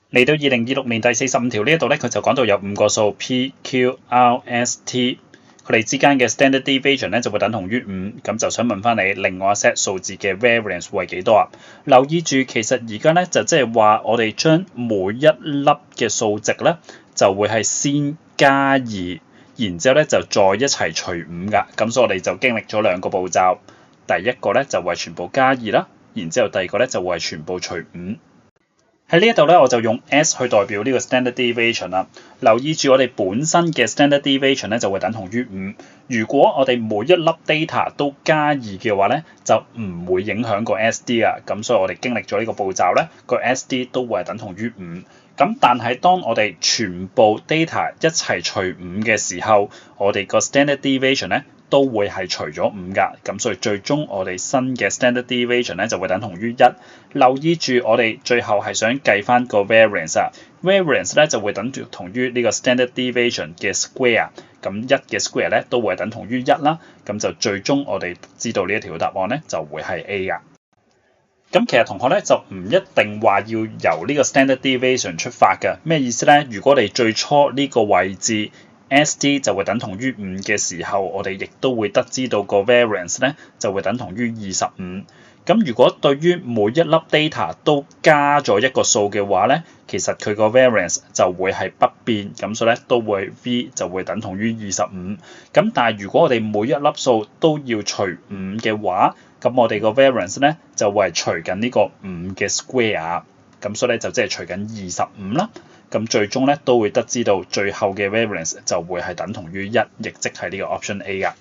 嚟到2026年第45條呢一度咧，佢就講到有5個數 P、Q、R、S、T， 佢哋之間嘅 standard deviation 咧就會等同於5，咁就想問翻你另外一 set 數字嘅 variance 會係幾多啊？留意住，其實而家咧就即係話我哋將每一粒嘅數值咧就會係先加2，然之後咧就再一齊除5㗎，咁所以我哋就經歷咗2個步驟，第一個咧就會係全部加2啦，然之後第二個咧就會係全部除5。喺呢一度咧，我就用 S 去代表呢個 standard deviation 啦。留意住我哋本身嘅 standard deviation 咧就會等同於5。如果我哋每一粒 data 都加2嘅話咧，就唔會影響個 SD 啊。咁所以我哋經歷咗呢個步驟咧，個 SD 都會係等同於5。咁但係當我哋全部 data 一齊除5嘅時候，我哋個 standard deviation 咧都會係除咗5㗎，咁所以最終我哋新嘅 standard deviation 咧就會等同於1。留意住我哋最後係想計翻個 variance 啊 ，variance 咧就會等同於呢個 standard deviation 嘅 square， 咁1嘅 square 咧都會係等同於1啦，咁就最終我哋知道呢一條答案咧就會係 A 㗎。咁其實同學咧就唔一定話要由呢個 standard deviation 出發嘅，咩意思咧？如果你最初呢個位置SD 就會等同於5嘅時候，我哋亦都會得知到個 variance 咧就會等同於25。咁如果對於每一粒 data 都加咗一個數嘅話咧，其實佢個 variance 就會係不變，咁所以咧都會 V 就會等同於25。咁但係如果我哋每一粒數都要除5嘅話，咁我哋個 variance 咧就會係除緊呢個5嘅 square， 咁所以咧就即係除緊25啦。咁最終咧都會得知到最後嘅 variance 就會係等同於1，亦即係呢個 option A 㗎。